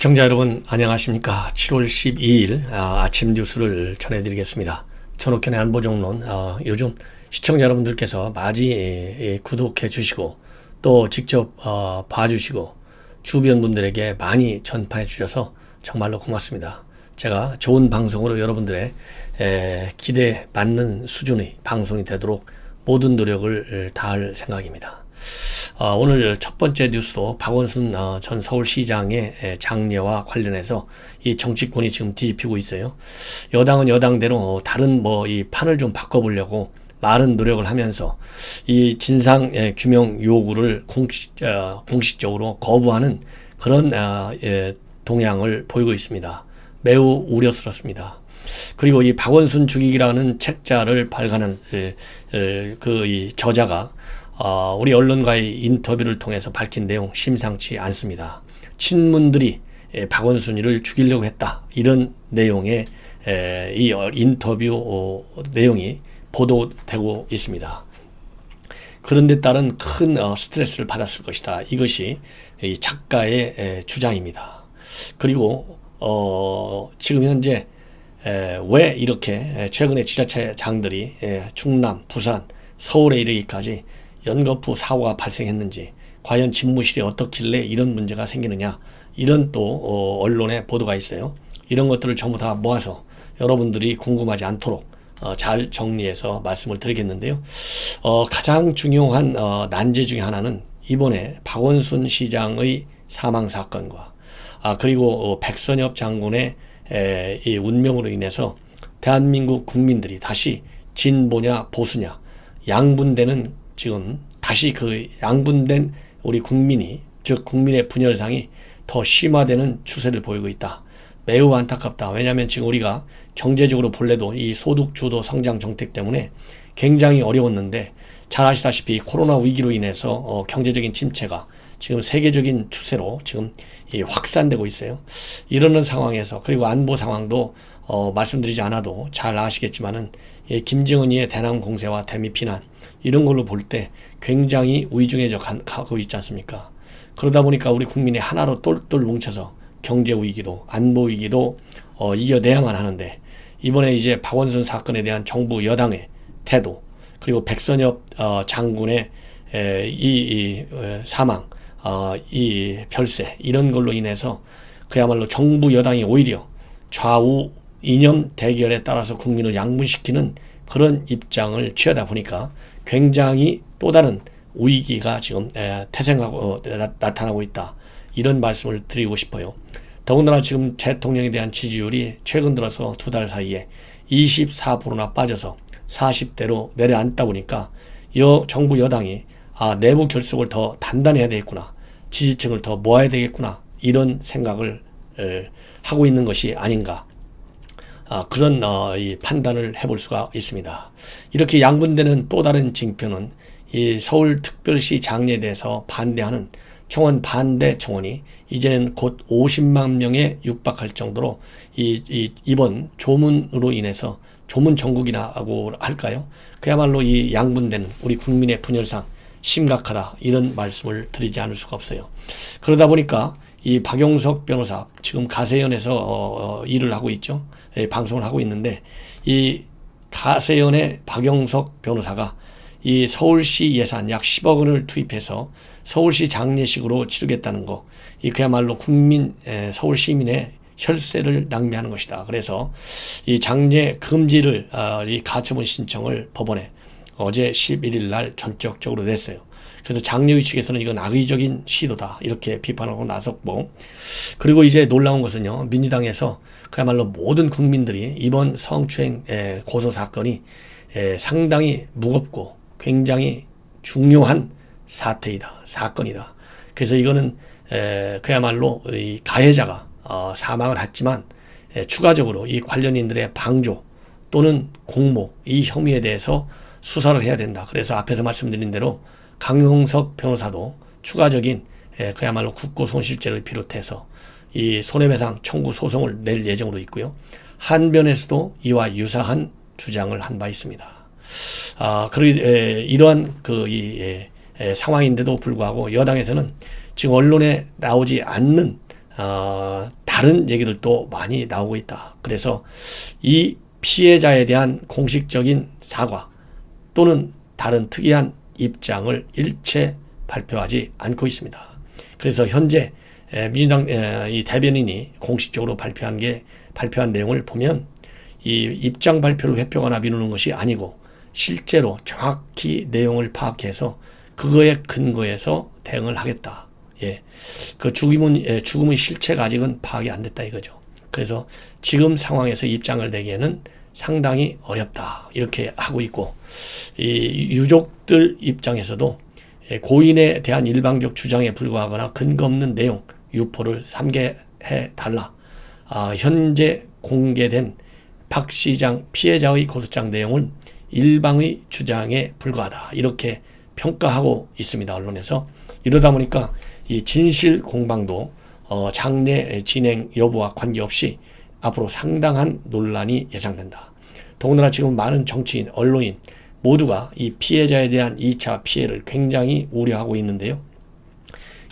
시청자 여러분 안녕하십니까. 7월 12일 아침 뉴스를 전해드리겠습니다. 전옥현의 안보정론. 요즘 시청자 여러분들께서 많이 구독해 주시고 또 직접 봐주시고 주변 분들에게 많이 전파해 주셔서 정말로 고맙습니다. 제가 좋은 방송으로 여러분들의 기대에 맞는 수준의 방송이 되도록 모든 노력을 다할 생각입니다. 오늘 첫 번째 뉴스도 박원순 전 서울시장의 장례와 관련해서 이 정치권이 지금 뒤집히고 있어요. 여당은 여당대로 다른 이 판을 좀 바꿔보려고 많은 노력을 하면서 이 진상 규명 요구를 공식적으로 거부하는 그런 동향을 보이고 있습니다. 매우 우려스럽습니다. 그리고 이 박원순 죽이기라는 책자를 발간한 이 저자가 우리 언론과의 인터뷰를 통해서 밝힌 내용 심상치 않습니다. 친문들이 박원순이를 죽이려고 했다, 이런 내용의 이 인터뷰 내용이 보도되고 있습니다. 그런데 따른 큰 스트레스를 받았을 것이다. 이것이 이 작가의 주장입니다. 그리고 지금 현재 왜 이렇게 최근에 지자체장들이 충남, 부산, 서울에 이르기까지 연거푸 사고가 발생했는지, 과연 집무실이 어떻길래 이런 문제가 생기느냐, 이런 또 언론의 보도가 있어요. 이런 것들을 전부 다 모아서 여러분들이 궁금하지 않도록 잘 정리해서 말씀을 드리겠는데요. 가장 중요한 난제 중에 하나는 이번에 박원순 시장의 사망 사건과 그리고 백선엽 장군의 이 운명으로 인해서 대한민국 국민들이 다시 진보냐 보수냐 양분되는, 지금 다시 그 양분된 우리 국민이, 즉 국민의 분열상이 더 심화되는 추세를 보이고 있다. 매우 안타깝다. 왜냐하면 지금 우리가 경제적으로 볼래도 이 소득주도 성장 정책 때문에 굉장히 어려웠는데, 잘 아시다시피 코로나 위기로 인해서 경제적인 침체가 지금 세계적인 추세로 지금 확산되고 있어요. 이러는 상황에서, 그리고 안보 상황도 말씀드리지 않아도 잘 아시겠지만은 김정은이의 대남 공세와 대미 피난, 이런 걸로 볼 때 굉장히 위중해져 가고 있지 않습니까? 그러다 보니까 우리 국민이 하나로 똘똘 뭉쳐서 경제 위기도 안보 위기도 이겨내야만 하는데, 이번에 이제 박원순 사건에 대한 정부 여당의 태도, 그리고 백선엽 장군의 이 사망, 이 별세, 이런 걸로 인해서 그야말로 정부 여당이 오히려 좌우 이념 대결에 따라서 국민을 양분시키는 그런 입장을 취하다 보니까 굉장히 또 다른 위기가 지금 태생하고 나타나고 있다, 이런 말씀을 드리고 싶어요. 더군다나 지금 대통령에 대한 지지율이 최근 들어서 두 달 사이에 24%나 빠져서 40대로 내려앉다 보니까 정부 여당이 내부 결속을 더 단단히 해야 되겠구나, 지지층을 더 모아야 되겠구나, 이런 생각을 하고 있는 것이 아닌가, 그런 이 판단을 해볼 수가 있습니다. 이렇게 양분되는 또 다른 징표는 이 서울특별시 장례에 대해서 반대하는 청원 반대 청원이 이제는 곧 50만 명에 육박할 정도로 이번 조문으로 인해서, 조문 정국이라고 할까요? 그야말로 이 양분되는 우리 국민의 분열상 심각하다, 이런 말씀을 드리지 않을 수가 없어요. 그러다 보니까 이 박용석 변호사, 지금 가세연에서 일을 하고 있죠. 방송을 하고 있는데, 이 가세연의 박용석 변호사가 이 서울시 예산 약 10억 원을 투입해서 서울시 장례식으로 치르겠다는 거, 이 그야말로 서울 시민의 혈세를 낭비하는 것이다. 그래서 이 장례 금지를 이 가처분 신청을 법원에 어제 11일 날 전격적으로 냈어요. 그래서 장례의 측에서는 이건 악의적인 시도다, 이렇게 비판하고 나섰고, 그리고 이제 놀라운 것은요, 민주당에서 그야말로 모든 국민들이 이번 성추행 고소 사건이 상당히 무겁고 굉장히 중요한 사건이다. 그래서 이거는 그야말로 이 가해자가 사망을 했지만 추가적으로 이 관련인들의 방조 또는 공모, 이 혐의에 대해서 수사를 해야 된다. 그래서 앞에서 말씀드린 대로 강용석 변호사도 추가적인 그야말로 국고손실죄를 비롯해서 이 손해배상 청구 소송을 낼 예정으로 있고요. 한변에서도 이와 유사한 주장을 한 바 있습니다. 이러한 상황인데도 불구하고 여당에서는 지금 언론에 나오지 않는 다른 얘기들도 많이 나오고 있다. 그래서 이 피해자에 대한 공식적인 사과 또는 다른 특이한 입장을 일체 발표하지 않고 있습니다. 그래서 현재 민주당 이 대변인이 공식적으로 발표한 내용을 보면 이 입장 발표를 회피하거나 미루는 것이 아니고 실제로 정확히 내용을 파악해서 그거에 근거해서 대응을 하겠다. 예, 그 죽음의 실체가 아직은 파악이 안 됐다 이거죠. 그래서 지금 상황에서 입장을 내기에는 상당히 어렵다 이렇게 하고 있고, 이 유족들 입장에서도 고인에 대한 일방적 주장에 불과하거나 근거 없는 내용 유포를 삼계해 달라. 현재 공개된 박 시장 피해자의 고소장 내용은 일방의 주장에 불과하다 이렇게 평가하고 있습니다. 언론에서. 이러다 보니까 이 진실 공방도 장례 진행 여부와 관계없이 앞으로 상당한 논란이 예상된다. 더군다나 지금 많은 정치인, 언론인 모두가 이 피해자에 대한 2차 피해를 굉장히 우려하고 있는데요.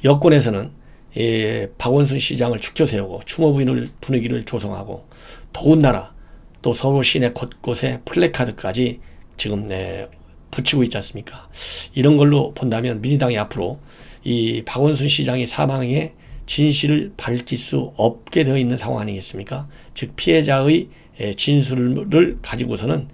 여권에서는 박원순 시장을 축켜 세우고 추모 분위기를 조성하고, 더군다나 또 서울 시내 곳곳에 플래카드까지 지금 붙이고 있지 않습니까? 이런 걸로 본다면 민주당이 앞으로 이 박원순 시장의 사망의 진실을 밝힐 수 없게 되어 있는 상황 아니겠습니까? 즉 피해자의 진술을 가지고서는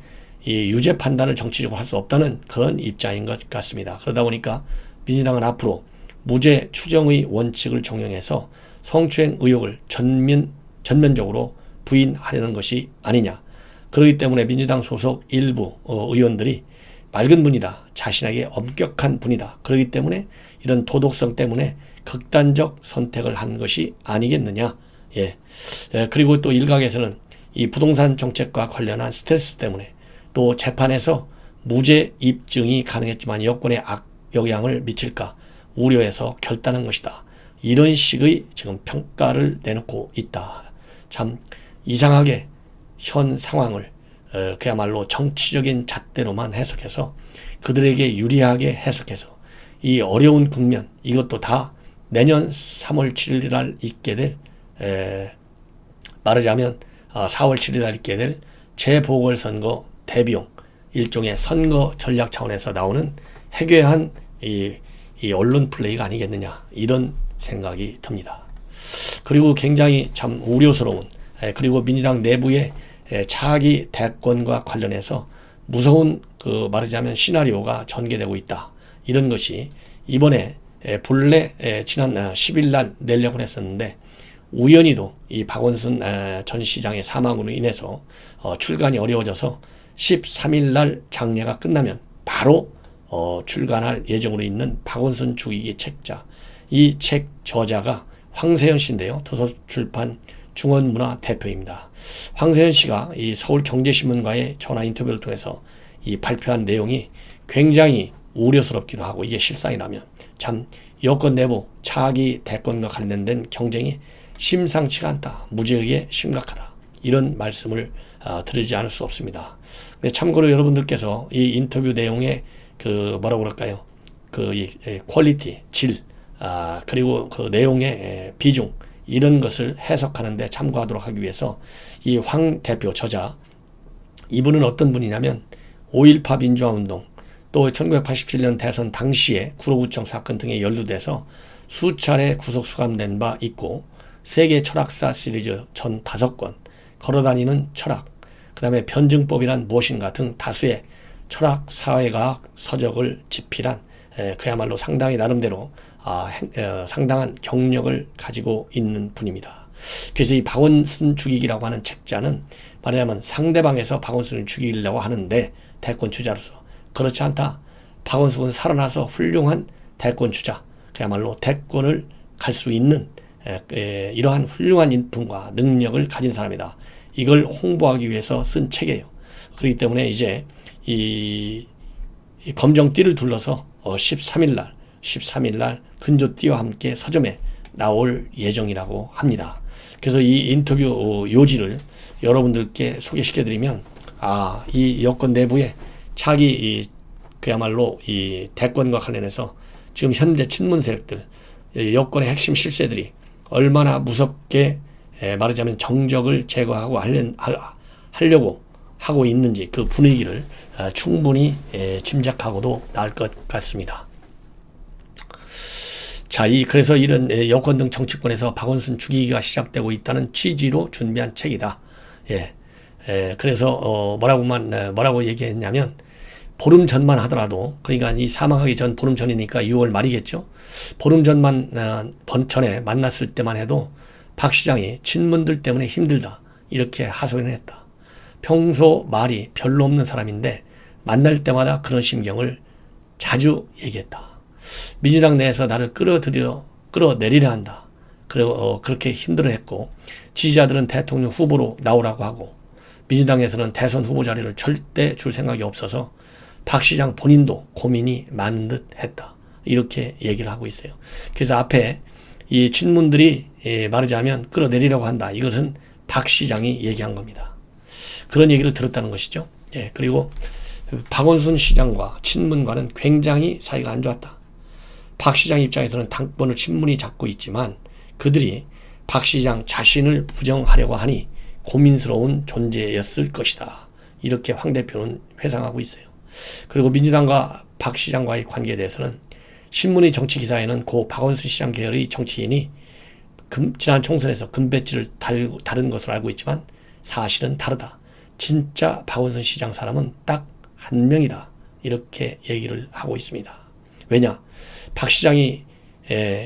이 유죄 판단을 정치적으로 할 수 없다는 그런 입장인 것 같습니다. 그러다 보니까 민주당은 앞으로 무죄 추정의 원칙을 적용해서 성추행 의혹을 전면적으로 부인하려는 것이 아니냐. 그렇기 때문에 민주당 소속 일부 의원들이 맑은 분이다, 자신에게 엄격한 분이다, 그렇기 때문에 이런 도덕성 때문에 극단적 선택을 한 것이 아니겠느냐. 그리고 또 일각에서는 이 부동산 정책과 관련한 스트레스 때문에 또 재판에서 무죄 입증이 가능했지만 여권에 악영향을 미칠까 우려해서 결단한 것이다. 이런 식의 지금 평가를 내놓고 있다. 참 이상하게 현 상황을 그야말로 정치적인 잣대로만 해석해서 그들에게 유리하게 해석해서 이 어려운 국면, 이것도 다 내년 3월 7일 날 있게 될 말하자면 4월 7일 날 있게 될 재보궐선거 대비용, 일종의 선거 전략 차원에서 나오는 해괴한 이 언론 플레이가 아니겠느냐, 이런 생각이 듭니다. 그리고 굉장히 참 우려스러운, 그리고 민주당 내부의 차기 대권과 관련해서 무서운 말하자면 시나리오가 전개되고 있다. 이런 것이 이번에 본래 지난 10일 날 내려고 했었는데 우연히도 이 박원순 전 시장의 사망으로 인해서 출간이 어려워져서 13일 날 장례가 끝나면 바로 출간할 예정으로 있는 박원순 죽이기 책자, 이 책 저자가 황세현 씨인데요. 도서출판 중원문화 대표입니다. 황세현 씨가 이 서울경제신문과의 전화 인터뷰를 통해서 이 발표한 내용이 굉장히 우려스럽기도 하고, 이게 실상이라면 참 여권 내부 차기 대권과 관련된 경쟁이 심상치가 않다, 무지하게 심각하다, 이런 말씀을 드리지 않을 수 없습니다. 근데 참고로 여러분들께서 이 인터뷰 내용의 뭐라고 그럴까요? 이 퀄리티, 질, 그리고 그 내용의 비중, 이런 것을 해석하는데 참고하도록 하기 위해서 이 황 대표 저자, 이분은 어떤 분이냐면 5.18 민주화운동, 또 1987년 대선 당시에 구로구청 사건 등에 연루돼서 수차례 구속 수감된 바 있고, 세계 철학사 시리즈 전 5권, 걸어다니는 철학, 그 다음에 변증법이란 무엇인가 등 다수의 철학 사회과학 서적을 집필한 그야말로 상당히 나름대로 상당한 경력을 가지고 있는 분입니다. 그래서 이 박원순 죽이기라고 하는 책자는 말하자면 상대방에서 박원순을 죽이려고 하는데 대권 주자로서, 그렇지 않다, 박원순은 살아나서 훌륭한 대권 주자, 그야말로 대권을 갈 수 있는 이러한 훌륭한 인품과 능력을 가진 사람이다, 이걸 홍보하기 위해서 쓴 책이에요. 그렇기 때문에 이제 이 검정띠를 둘러서 13일 날 근조띠와 함께 서점에 나올 예정이라고 합니다. 그래서 이 인터뷰 요지를 여러분들께 소개시켜드리면, 이 여권 내부의 차기 그야말로 이 대권과 관련해서 지금 현재 친문 세력들, 여권의 핵심 실세들이 얼마나 무섭게 말하자면 정적을 제거하고 하려고 하고 있는지 그 분위기를 충분히 짐작하고도 나을 것 같습니다. 자, 그래서 이런 여권 등 정치권에서 박원순 죽이기가 시작되고 있다는 취지로 준비한 책이다. 그래서 뭐라고 얘기했냐면 보름 전만 하더라도, 그러니까 이 사망하기 전 보름 전이니까 6월 말이겠죠. 보름 전에 만났을 때만 해도 박 시장이 친문들 때문에 힘들다 이렇게 하소연을 했다. 평소 말이 별로 없는 사람인데 만날 때마다 그런 심경을 자주 얘기했다. 민주당 내에서 나를 끌어내리려 한다. 그렇게 힘들어했고, 지지자들은 대통령 후보로 나오라고 하고, 민주당에서는 대선 후보 자리를 절대 줄 생각이 없어서 박 시장 본인도 고민이 많은 듯 했다. 이렇게 얘기를 하고 있어요. 그래서 앞에 이 친문들이 말하자면 끌어내리려고 한다. 이것은 박 시장이 얘기한 겁니다. 그런 얘기를 들었다는 것이죠. 그리고 박원순 시장과 친문과는 굉장히 사이가 안 좋았다. 박 시장 입장에서는 당권을 친문이 잡고 있지만 그들이 박 시장 자신을 부정하려고 하니 고민스러운 존재였을 것이다. 이렇게 황 대표는 회상하고 있어요. 그리고 민주당과 박 시장과의 관계에 대해서는 신문의 정치 기사에는 고 박원순 시장 계열의 정치인이 지난 총선에서 금배지를 다른 것으로 알고 있지만 사실은 다르다. 진짜 박원순 시장 사람은 딱 한 명이다. 이렇게 얘기를 하고 있습니다. 왜냐? 박 시장이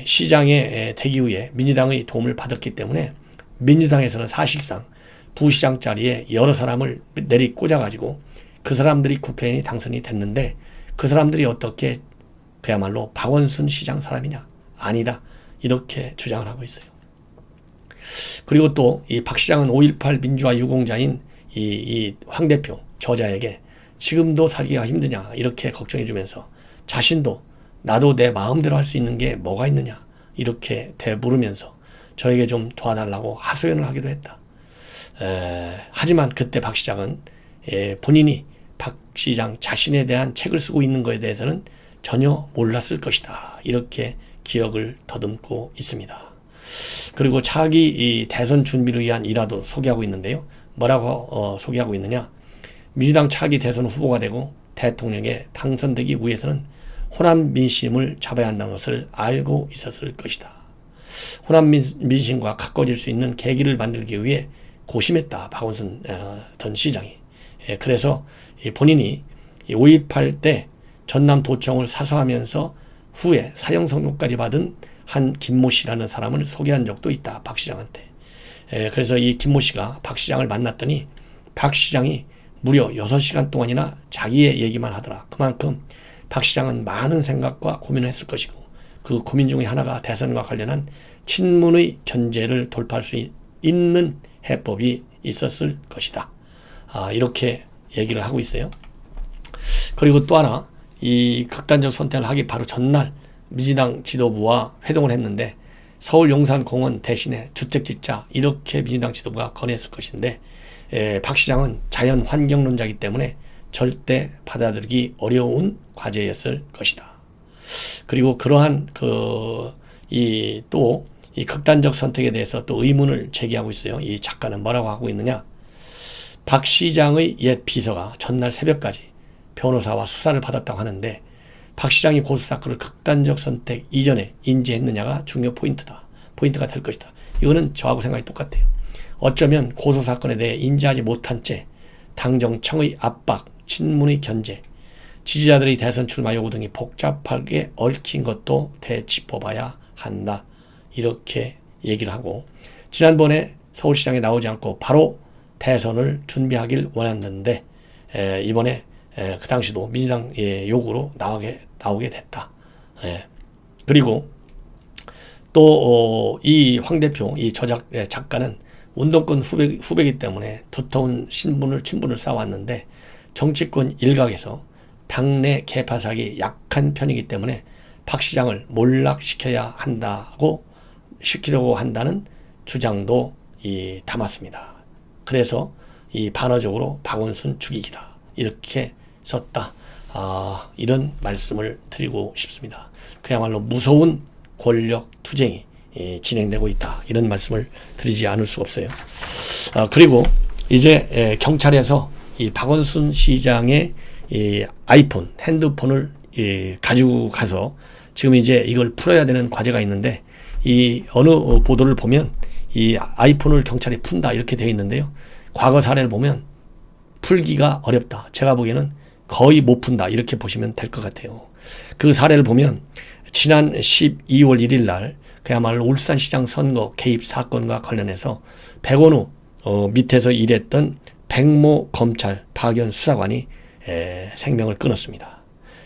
시장에 되기 위해 민주당의 도움을 받았기 때문에 민주당에서는 사실상 부시장 자리에 여러 사람을 내리 꽂아가지고 그 사람들이 국회의원이 당선이 됐는데 그 사람들이 어떻게 그야말로 박원순 시장 사람이냐? 아니다. 이렇게 주장을 하고 있어요. 그리고 또 이 박 시장은 5.18 민주화 유공자인 이 황 대표 저자에게 지금도 살기가 힘드냐 이렇게 걱정해 주면서 자신도 나도 내 마음대로 할 수 있는 게 뭐가 있느냐 이렇게 되물으면서 저에게 좀 도와달라고 하소연을 하기도 했다. 하지만 그때 박 시장은 본인이 박 시장 자신에 대한 책을 쓰고 있는 것에 대해서는 전혀 몰랐을 것이다. 이렇게 기억을 더듬고 있습니다. 그리고 차기 이 대선 준비를 위한 일화도 소개하고 있는데요. 뭐라고 소개하고 있느냐? 민주당 차기 대선 후보가 되고 대통령에 당선되기 위해서는 호남 민심을 잡아야 한다는 것을 알고 있었을 것이다. 호남 민심과 가까워질 수 있는 계기를 만들기 위해 고심했다. 박원순 전 시장이. 그래서 본인이 5.18 때 전남도청을 사수하면서 후에 사형 선고까지 받은 한 김모 씨라는 사람을 소개한 적도 있다. 박 시장한테. 그래서 이 김모 씨가 박 시장을 만났더니 박 시장이 무려 6시간 동안이나 자기의 얘기만 하더라. 그만큼 박 시장은 많은 생각과 고민을 했을 것이고 그 고민 중에 하나가 대선과 관련한 친문의 견제를 돌파할 수 있는 해법이 있었을 것이다. 이렇게 얘기를 하고 있어요. 그리고 또 하나 이 극단적 선택을 하기 바로 전날 민주당 지도부와 회동을 했는데 서울 용산공원 대신에 주택 짓자 이렇게 민주당 지도부가 건의했을 것인데 박 시장은 자연 환경론자이기 때문에 절대 받아들이기 어려운 과제였을 것이다. 그리고 그러한 이 극단적 선택에 대해서 또 의문을 제기하고 있어요. 이 작가는 뭐라고 하고 있느냐? 박 시장의 옛 비서가 전날 새벽까지 변호사와 수사를 받았다고 하는데 박 시장이 고수사건을 극단적 선택 이전에 인지했느냐가 중요 포인트가 될 것이다. 이거는 저하고 생각이 똑같아요. 어쩌면 고소사건에 대해 인지하지 못한 채 당정청의 압박, 친문의 견제, 지지자들의 대선 출마 요구 등이 복잡하게 얽힌 것도 되짚어봐야 한다. 이렇게 얘기를 하고 지난번에 서울시장에 나오지 않고 바로 대선을 준비하길 원했는데 이번에 그 당시도 민주당 요구로 나오게 됐다. 그리고 또 이 황 대표 이 작가는 운동권 후배이기 때문에 두터운 친분을 쌓아왔는데 정치권 일각에서 당내 개파삭이 약한 편이기 때문에 박 시장을 몰락시키려고 한다는 주장도 담았습니다. 그래서 이 반어적으로 박원순 죽이기다 이렇게 썼다. 이런 말씀을 드리고 싶습니다. 그야말로 무서운 권력 투쟁이 진행되고 있다. 이런 말씀을 드리지 않을 수 없어요. 그리고 이제 경찰에서 이 박원순 시장의 이 아이폰, 핸드폰을 가지고 가서 지금 이제 이걸 풀어야 되는 과제가 있는데, 이 어느 보도를 보면 이 아이폰을 경찰이 푼다 이렇게 되어 있는데요. 과거 사례를 보면 풀기가 어렵다. 제가 보기에는 거의 못 푼다 이렇게 보시면 될 것 같아요. 그 사례를 보면 지난 12월 1일 날 그야말로 울산시장 선거 개입 사건과 관련해서 백원우 밑에서 일했던 백모 검찰 파견 수사관이 생명을 끊었습니다.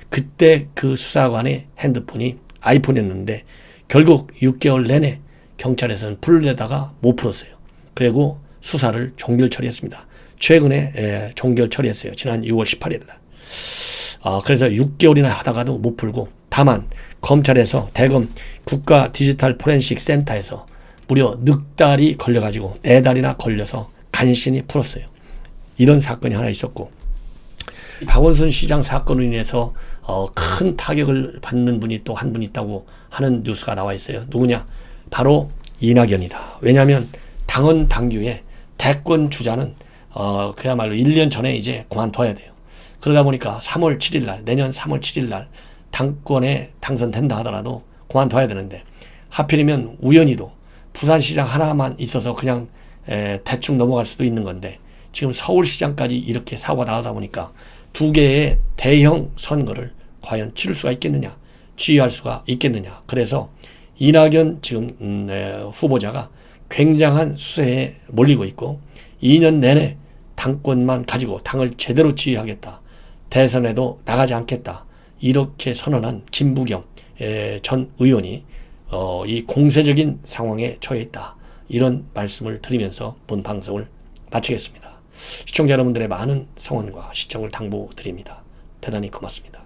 그때 그 수사관의 핸드폰이 아이폰이었는데 결국 6개월 내내 경찰에서는 풀려다가 못 풀었어요. 그리고 수사를 종결 처리했습니다. 최근에 종결 처리했어요. 지난 6월 18일 날. 그래서 6개월이나 하다가도 못 풀고, 다만 검찰에서 대검 국가 디지털 포렌식 센터에서 무려 넉 달이 걸려가지고 4달이나 걸려서 간신히 풀었어요. 이런 사건이 하나 있었고, 박원순 시장 사건으로 인해서 큰 타격을 받는 분이 또 한 분 있다고 하는 뉴스가 나와 있어요. 누구냐? 바로 이낙연이다. 왜냐하면 당헌 당규에 대권 주자는 그야말로 1년 전에 이제 그만둬야 돼요. 그러다 보니까 3월 7일 날, 내년 3월 7일 날 당권에 당선된다 하더라도 그만둬야 되는데, 하필이면 우연히도 부산시장 하나만 있어서 그냥 대충 넘어갈 수도 있는 건데, 지금 서울시장까지 이렇게 사고가 나가다 보니까 2개의 대형 선거를 과연 치를 수가 있겠느냐, 지휘할 수가 있겠느냐. 그래서 이낙연 지금 후보자가 굉장한 수세에 몰리고 있고, 2년 내내 당권만 가지고 당을 제대로 지휘하겠다, 대선에도 나가지 않겠다, 이렇게 선언한 김부겸 전 의원이 이 공세적인 상황에 처해 있다. 이런 말씀을 드리면서 본 방송을 마치겠습니다. 시청자 여러분들의 많은 성원과 시청을 당부드립니다. 대단히 고맙습니다.